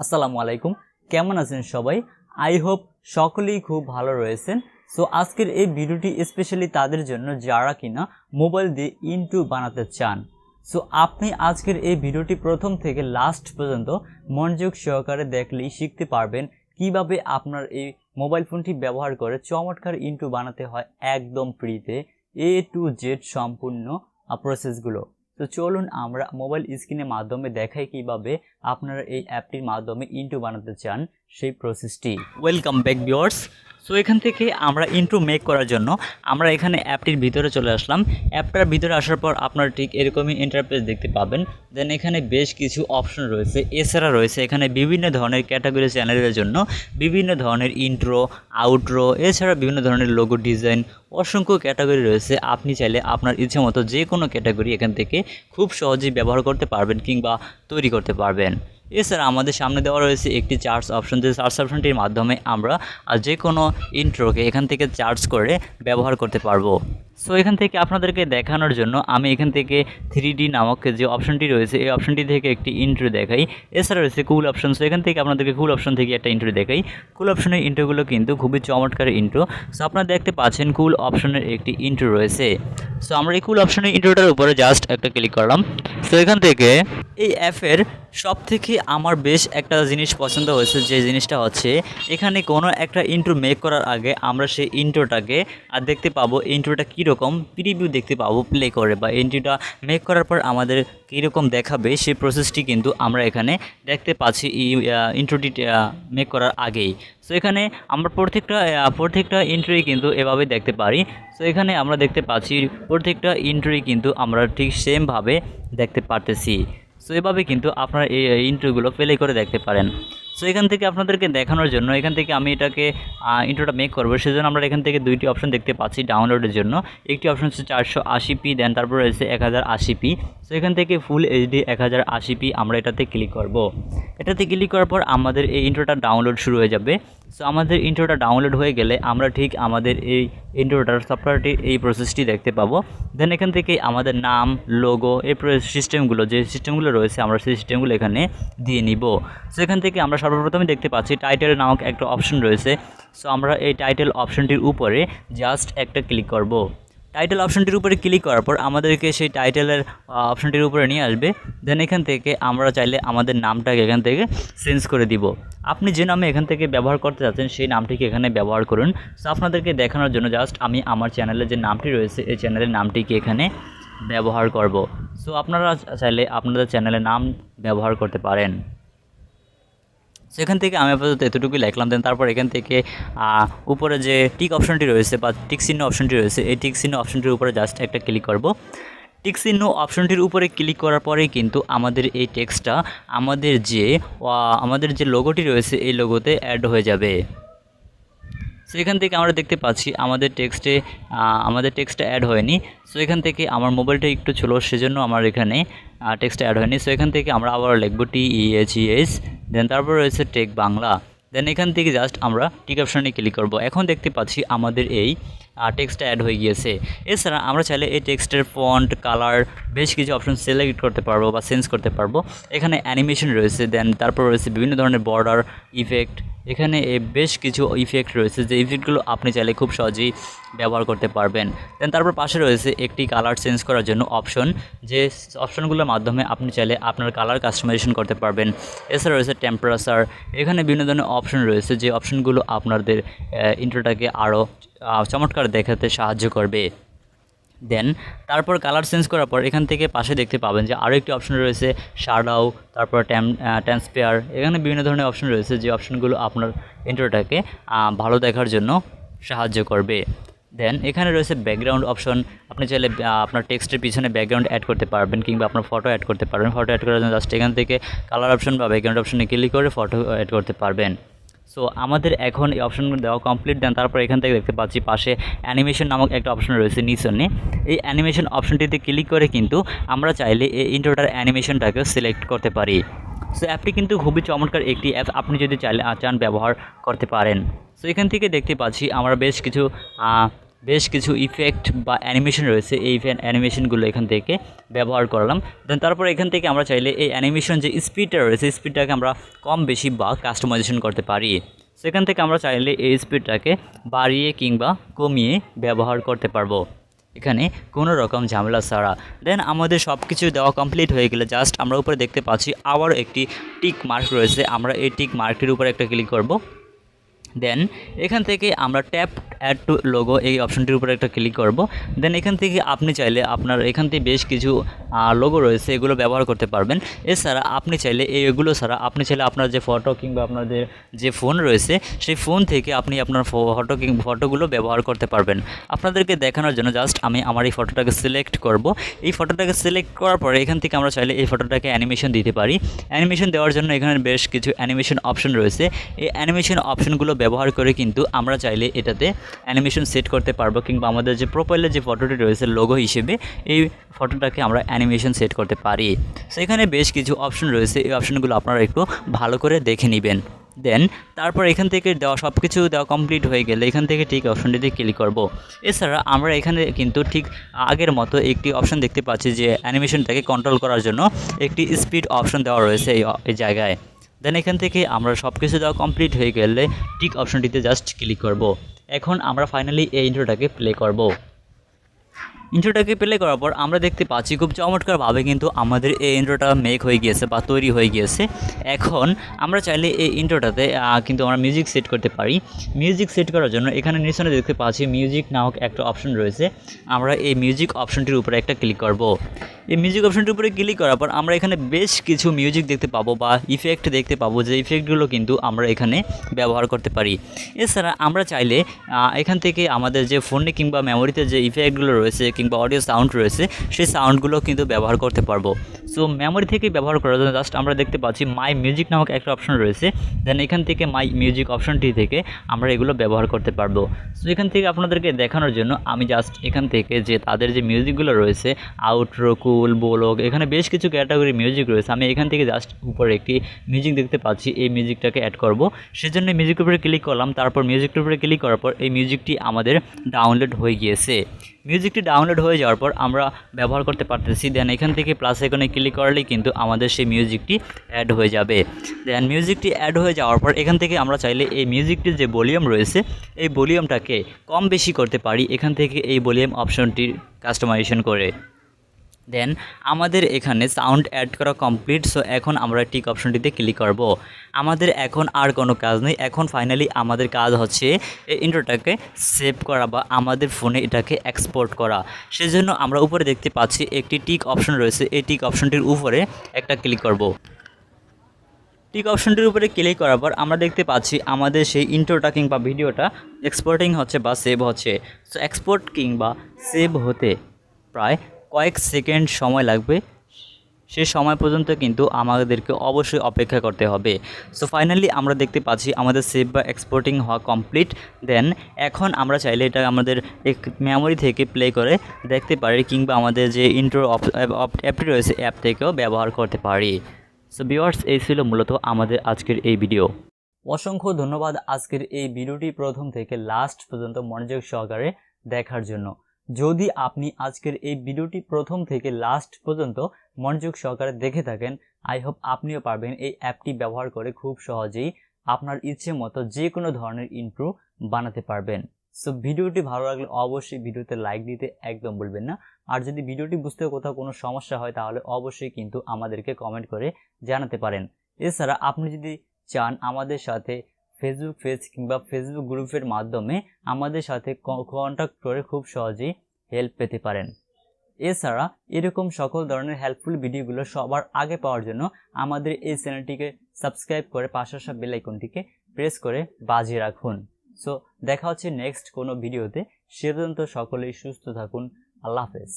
আসসালামু আলাইকুম, কেমন আছেন সবাই? আই হোপ সকলেই খুব ভালো রয়েছেন। সো আজকের এই ভিডিওটি স্পেশালি তাদের জন্য যারা কিনা মোবাইল দিয়ে ইন্ট্রো বানাতে চান। সো আপনি আজকের এই ভিডিওটি প্রথম থেকে লাস্ট পর্যন্ত মনোযোগ সহকারে দেখলেই শিখতে পারবেন কিভাবে আপনার এই মোবাইল ফোনটি ব্যবহার করে চমৎকার ইন্ট্রো বানাতে হয় একদম ফ্রিতে, A to Z সম্পূর্ণ প্রসেসগুলো। তো চলুন আমরা মোবাইল স্ক্রিনের মাধ্যমে দেখাই কিভাবে আপনারা এই অ্যাপটির মাধ্যমে ইন্ট্রো বানাতে চান সেই প্রসেসটি। Welcome back viewers. সো এখান থেকে আমরা ইন্ট্রো মেক করার জন্য আমরা এখানে অ্যাপটির ভিতরে চলে আসলাম। অ্যাপটার ভিতরে আসার পর আপনারা ঠিক এরকমই ইন্টারফেস দেখতে পাবেন। দেন এখানে বেশ কিছু অপশন রয়েছে, এছাড়া রয়েছে এখানে বিভিন্ন ধরনের ক্যাটাগরি চ্যানেলের জন্য বিভিন্ন ধরনের ইন্ট্রো, আউটরো, এছাড়া বিভিন্ন ধরনের লোগো ডিজাইন, অসংখ্য ক্যাটাগরি রয়েছে। আপনি চাইলে আপনার ইচ্ছে মতো যে কোনো ক্যাটাগরি এখান থেকে খুব সহজেই ব্যবহার করতে পারবেন কিংবা তৈরি করতে পারবেন। এছাড়া আমাদের সামনে দেওয়া রয়েছে একটি চার্জ অপশন, যে চার্জ অপশনটির মাধ্যমে আমরা যে কোনো ইন্ট্রোকে এখান থেকে চার্জ করে ব্যবহার করতে পারবো। সো এখান থেকে আপনাদেরকে দেখানোর জন্য আমি এখান থেকে 3D নামক যে অপশনটি রয়েছে এই অপশনটি থেকে একটি ইন্ট্রো দেখাই। এছাড়া রয়েছে কুল অপশন, সো এখান থেকে আপনাদেরকে কুল অপশন থেকে একটা ইন্ট্রো দেখাই। কুল অপশনের ইন্ট্রোগুলো কিন্তু খুবই চমৎকার ইন্ট্রো। সো আপনারা দেখতে পাচ্ছেন কুল অপশনের একটি ইন্ট্রো রয়েছে। সো আমরা এই কুল অপশনের ইন্ট্রোটার উপরে জাস্ট একটা ক্লিক করলাম। সো এখান থেকে এই অ্যাপের সব থেকে আমার বেশ একটা জিনিস পছন্দ হয়েছে, যে জিনিসটা হচ্ছে এখানে কোনো একটা ইন্ট্রো মেক করার আগে আমরা সেই ইন্ট্রোটাকে দেখতে পাবো, ইন্ট্রোটা কীরকম প্রিভিউ দেখতে পাবো প্লে করে, বা ইন্ট্রোটা মেক করার পর আমাদের কীরকম দেখাবে সেই প্রসেসটি কিন্তু আমরা এখানে দেখতে পাচ্ছি ইন্ট্রোটি মেক করার আগেই। সো এখানে আমরা প্রত্যেকটা ইন্ট্রোই কিন্তু এভাবে দেখতে পারি। সো এখানে আমরা দেখতে পাচ্ছি প্রত্যেকটা ইন্ট্রোই কিন্তু আমরা ঠিক সেমভাবে দেখতে পারতেছি। সো এভাবে কিন্তু আপনারা এই ইন্ট্রোগুলো প্লে করে দেখতে পারেন। সো এখান থেকে আপনাদেরকে দেখানোর জন্য এখান থেকে আমি এটাকে ইন্ট্রোটা মেক করবো, সেজন্য আমরা এখান থেকে দুইটি অপশন দেখতে পাচ্ছি ডাউনলোডের জন্য। একটি অপশন হচ্ছে 480p, দেন তারপর রয়েছে 1080p। সো এখান থেকে ফুল এইচডি 1080p আমরা এটাতে ক্লিক করব। এটাতে ক্লিক করার পর আমাদের এই ইন্ট্রোটা ডাউনলোড শুরু হয়ে যাবে। সো আমাদের ইন্ট্রোটা ডাউনলোড হয়ে গেলে আমরা ঠিক আমাদের এই ইন্ট্রোটার সফটওয়্যারটির এই প্রসেসটি দেখতে পাবো। দেন এখান থেকে আমাদের নাম, লোগো, এই যে সিস্টেমগুলো রয়েছে আমরা সেই সিস্টেমগুলো এখানে দিয়ে নিব। সো এখান থেকে আমরা সর্বপ্রথমে দেখতে পাচ্ছি টাইটেল নামক একটা অপশন রয়েছে। সো আমরা এই টাইটেল অপশনটির উপরে জাস্ট একটা ক্লিক করব। টাইটেল অপশনটির উপরে ক্লিক করার পর আমাদেরকে সেই টাইটেলের অপশনটির উপরে নিয়ে আসবে। দেন এখান থেকে আমরা চাইলে আমাদের নামটাকে এখান থেকে চেঞ্জ করে দিব। আপনি যে নামে এখান থেকে ব্যবহার করতে চাচ্ছেন সেই নামটিকে এখানে ব্যবহার করুন। সো আপনাদেরকে দেখানোর জন্য জাস্ট আমি আমার চ্যানেলের যে নামটি রয়েছে এই চ্যানেলের নামটিকে এখানে ব্যবহার করব। সো আপনারা চাইলে আপনাদের চ্যানেলের নাম ব্যবহার করতে পারেন। সেখান থেকে আমি আপাতত এতটুকুই লিখলাম। দেন তারপর এখান থেকে উপরে যে টিক অপশনটি রয়েছে বা টিক চিহ্ন অপশনটি রয়েছে এই টিক চিহ্ন অপশনটির উপরে জাস্ট একটা ক্লিক করব। টিক চিহ্ন অপশনটির উপরে ক্লিক করার পরেই কিন্তু আমাদের এই টেক্সটটা আমাদের যে লোগোটি রয়েছে এই লোগোতে অ্যাড হয়ে যাবে। সো এখান থেকে আমরা দেখতে পাচ্ছি আমাদের টেক্সটটা অ্যাড হয়নি। সো এখান থেকে আমার মোবাইলটা একটু ছিল, সেজন্য আমার এখানে টেক্সটটা অ্যাড হয়নি। সো এখান থেকে আমরা আবার লিখব TECH, দেন তারপর রয়েছে টেক বাংলা। দেন এখান থেকে জাস্ট আমরা টিক অপশানে ক্লিক করব। এখন দেখতে পাচ্ছি আমাদের এই টেক্সটটা অ্যাড হয়ে গিয়েছে। এছাড়া আমরা চাইলে এই টেক্সটের ফন্ট, কালার বেশ কিছু অপশন সিলেক্ট করতে পারবো বা চেঞ্জ করতে পারবো। এখানে অ্যানিমেশন রয়েছে, দেন তারপর রয়েছে বিভিন্ন ধরনের বর্ডার ইফেক্ট। এখানে বেশ কিছু ইফেক্ট রয়েছে, যে ইফেক্টগুলো আপনি চাইলে খুব সহজেই ব্যবহার করতে পারবেন। দেন তারপর পাশে রয়েছে একটি কালার চেঞ্জ করার জন্য অপশন, যে অপশনগুলোর মাধ্যমে আপনি চাইলে আপনার কালার কাস্টমাইজেশন করতে পারবেন। এছাড়া রয়েছে টেম্পারেচার। এখানে বিভিন্ন ধরনের অপশন রয়েছে, যে অপশনগুলো আপনাদের ইন্ট্রোটাকে আরও চমৎকার দেখাতে সাহায্য করবে। দেন তারপর কালার চেঞ্জ করার পর এখান থেকে পাশে দেখতে পাবেন যে আরও একটি অপশন রয়েছে শ্যাডো, তারপর ট্রান্সপেয়ার। এখানে বিভিন্ন ধরনের অপশন রয়েছে, যে অপশনগুলো আপনার ইন্ট্রোটাকে ভালো দেখার জন্য সাহায্য করবে। দেন এখানে রয়েছে ব্যাকগ্রাউন্ড অপশন। আপনি চাইলে আপনার টেক্সটের পিছনে ব্যাকগ্রাউন্ড অ্যাড করতে পারবেন কিংবা আপনার ফটো অ্যাড করতে পারবেন। ফটো অ্যাড করার জন্য জাস্ট এখান থেকে কালার অপশন বা ব্যাকগ্রাউন্ড অপশনে ক্লিক করে ফটো অ্যাড করতে পারবেন। সো আমাদের এখন এই অপশনগুলো দেওয়া কমপ্লিট। দেন তারপর এখান থেকে দেখতে পাচ্ছি পাশে অ্যানিমেশন নামক একটা অপশন রয়েছে নিচনে। এই অ্যানিমেশন অপশনটিতে ক্লিক করে কিন্তু আমরা চাইলে এই ইন্ট্রোটার অ্যানিমেশনটাকে সিলেক্ট করতে পারি। সো অ্যাপটি কিন্তু খুবই চমৎকার একটি অ্যাপ, আপনি যদি চান ব্যবহার করতে পারেন। সো এখান থেকে দেখতে পাচ্ছি আমরা বেশ কিছু বেশ কিছু ইফেক্ট বা অ্যানিমেশন রয়েছে, এই অ্যানিমেশনগুলো এখান থেকে ব্যবহার করলাম। দেন তারপর এখান থেকে আমরা চাইলে এই অ্যানিমেশন যে স্পিডটা রয়েছে স্পিডটাকে আমরা কম বেশি বা কাস্টমাইজেশন করতে পারি। সেখান থেকে আমরা চাইলে এই স্পিডটাকে বাড়িয়ে কিংবা কমিয়ে ব্যবহার করতে পারবো এখানে কোনো রকম ঝামেলা ছাড়া। দেন আমাদের সব কিছু দেওয়া কমপ্লিট হয়ে গেলে জাস্ট আমরা উপরে দেখতে পাচ্ছি আবার একটি টিক মার্ক রয়েছে, আমরা এই টিক মার্কটির উপরে একটা ক্লিক করব। দেন এখান থেকে আমরা ট্যাপ অ্যাড টু লোগো এই অপশনটির উপরে একটা ক্লিক করব। দেন এখান থেকে আপনি চাইলে আপনার এখান থেকে বেশ কিছু লোগো রয়েছে এগুলো ব্যবহার করতে পারবেন। এছাড়া আপনি চাইলে এগুলো ছাড়া আপনি চাইলে আপনার যে ফটো কিংবা আপনাদের যে ফোন রয়েছে সেই ফোন থেকে আপনি আপনার ফটোগুলো ব্যবহার করতে পারবেন। আপনাদেরকে দেখানোর জন্য জাস্ট আমি আমার এই ফটোটাকে সিলেক্ট করব। এই ফটোটাকে সিলেক্ট করার পরে এখান থেকে আমরা চাইলে এই ফটোটাকে অ্যানিমেশন দিতে পারি। অ্যানিমেশন দেওয়ার জন্য এখানে বেশ কিছু অ্যানিমেশন অপশন রয়েছে। এই অ্যানিমেশন অপশনগুলো ব্যবহার করে কিন্তু আমরা চাইলে এটাতে অ্যানিমেশন সেট করতে পারবো কিংবা আমাদের যে প্রোফাইলের যে ফটোটি রয়েছে লোগো হিসেবে এই ফটোটাকে আমরা অ্যানিমেশন সেট করতে পারি। সো এখানে বেশ কিছু অপশন রয়েছে, এই অপশনগুলো আপনারা একটু ভালো করে দেখে নেবেন। দেন তারপর এখান থেকে দেওয়া সব কিছু দেওয়া কমপ্লিট হয়ে গেলে এখান থেকে ঠিক অপশনটিতে ক্লিক করব। এছাড়া আমরা এখানে কিন্তু ঠিক আগের মতো একটি অপশন দেখতে পাচ্ছি যে অ্যানিমেশনটাকে কন্ট্রোল করার জন্য একটি স্পিড অপশন দেওয়া রয়েছে এই জায়গায়। দেন এখান থেকে আমরা সব কিছু দেওয়া কমপ্লিট হয়ে গেলে টিক অপশনটিতে জাস্ট ক্লিক করব। এখন আমরা ফাইনালি এই ইন্ট্রোটাকে প্লে করব। ইন্ট্রোটাকে প্লে করার পর আমরা দেখতে পাচ্ছি খুব চমৎকারভাবে কিন্তু আমাদের এই ইন্ট্রোটা মেক হয়ে গিয়েছে বা তৈরি হয়ে গিয়েছে। এখন আমরা চাইলে এই ইন্ট্রোটাতে কিন্তু আমরা মিউজিক সেট করতে পারি। মিউজিক সেট করার জন্য এখানে নিচনে দেখতে পাচ্ছি মিউজিক নামক একটা অপশন রয়েছে, আমরা এই মিউজিক অপশনটির উপরে একটা ক্লিক করব। এই মিউজিক অপশনটির উপরে ক্লিক করার পর আমরা এখানে বেশ কিছু মিউজিক দেখতে পাবো বা ইফেক্ট দেখতে পাবো, যে ইফেক্টগুলো কিন্তু আমরা এখানে ব্যবহার করতে পারি। এছাড়া আমরা চাইলে এখান থেকে আমাদের যে ফোনে কিংবা মেমোরিতে যে ইফেক্টগুলো রয়েছে কিংবা অডিও সাউন্ড রয়েছে সেই সাউন্ডগুলো কিন্তু ব্যবহার করতে পারবো। সো মেমোরি থেকে ব্যবহার করার জন্য জাস্ট আমরা দেখতে পাচ্ছি মাই মিউজিক নামক একটা অপশন রয়েছে। দেন এখান থেকে মাই মিউজিক অপশনটি থেকে আমরা এগুলো ব্যবহার করতে পারবো। সো এখান থেকে আপনাদেরকে দেখানোর জন্য আমি জাস্ট এখান থেকে যে তাদের যে মিউজিকগুলো রয়েছে আউটরো, কুল, বোলক, এখানে বেশ কিছু ক্যাটাগরি মিউজিক রয়েছে, আমি এখান থেকে জাস্ট উপরে একটি মিউজিক দেখতে পাচ্ছি, এই মিউজিকটাকে অ্যাড করব। সেজন্য মিউজিকের উপরে ক্লিক করলাম। তারপর মিউজিকটার উপরে ক্লিক করার পর এই মিউজিকটি আমাদের ডাউনলোড হয়ে গিয়েছে। মিউজিকটি ডাউনলোড হয়ে যাওয়ার পর আমরা ব্যবহার করতে পারতেছি। দেন এখান থেকে প্লাস আইকনে ক্লিক করলেই কিন্তু আমাদের সেই মিউজিকটি অ্যাড হয়ে যাবে। দেন মিউজিকটি অ্যাড হয়ে যাওয়ার পর এখান থেকে আমরা চাইলে এই মিউজিকটির যে ভলিউম রয়েছে এই ভলিউমটাকে কম বেশি করতে পারি এখান থেকে এই ভলিউম অপশনটির কাস্টমাইজেশন করে। দেন আমাদের এখানে সাউন্ড অ্যাড করা কমপ্লিট। সো এখন আমরা টিক অপশনটিতে ক্লিক করব। আমাদের এখন আর কোনো কাজ নেই, এখন ফাইনালি আমাদের কাজ হচ্ছে এই ইন্ট্রোটাকে সেভ করা বা আমাদের ফোনে এটাকে এক্সপোর্ট করা। সেজন্য আমরা উপরে দেখতে পাচ্ছি একটি টিক অপশন রয়েছে, এই টিক অপশনটির উপরে একটা ক্লিক করব। টিক অপশনটির উপরে ক্লিক করার পর আমরা দেখতে পাচ্ছি আমাদের সেই ইন্ট্রোটা কিংবা ভিডিওটা এক্সপোর্টিং হচ্ছে বা সেভ হচ্ছে। সো এক্সপোর্ট কিংবা সেভ হতে প্রায় কয়েক সেকেন্ড সময় লাগবে, সে সময় পর্যন্ত কিন্তু আমাদেরকে অবশ্যই অপেক্ষা করতে হবে। সো ফাইনালি আমরা দেখতে পাচ্ছি আমাদের সেভ বা এক্সপোর্টিং হওয়া কমপ্লিট। দেন এখন আমরা চাইলে এটা আমাদের মেমোরি থেকে প্লে করে দেখতে পারি কিংবা আমাদের যে ইন্ট্রো অ্যাপটি রয়েছে অ্যাপ থেকেও ব্যবহার করতে পারি। সো ভিউয়ার্স, এই ছিল মূলত আমাদের আজকের এই ভিডিও। অসংখ্য ধন্যবাদ আজকের এই ভিডিওটি প্রথম থেকে লাস্ট পর্যন্ত মনোযোগ সহকারে দেখার জন্য। যদি আপনি আজকের এই ভিডিওটি প্রথম থেকে লাস্ট পর্যন্ত মনোযোগ সহকারে দেখে থাকেন, আই হোপ আপনিও পারবেন এই অ্যাপটি ব্যবহার করে খুব সহজেই আপনার ইচ্ছে মতো যে কোনো ধরনের ইন্ট্রো বানাতে পারবেন। সো ভিডিওটি ভালো লাগলে অবশ্যই ভিডিওতে লাইক দিতে একদম ভুলবেন না। আর যদি ভিডিওটি বুঝতে কোথাও কোনো সমস্যা হয় তাহলে অবশ্যই কিন্তু আমাদেরকে কমেন্ট করে জানাতে পারেন। এছাড়া আপনি যদি চান আমাদের সাথে ফেসবুক পেজ কিংবা ফেসবুক গ্রুপের মাধ্যমে আমাদের সাথে কন্ট্যাক্ট করে খুব সহজেই হেল্প পেতে পারেন। এছাড়া এরকম সকল ধরনের হেল্পফুল ভিডিওগুলো সবার আগে পাওয়ার জন্য আমাদের এই চ্যানেলটিকে সাবস্ক্রাইব করে পাশে আসা বেল আইকনটিকে প্রেস করে বাজিয়ে রাখুন। সো দেখা হচ্ছে নেক্সট কোনো ভিডিওতে। সে পর্যন্ত সকলেই সুস্থ থাকুন। আল্লাহ হাফেজ।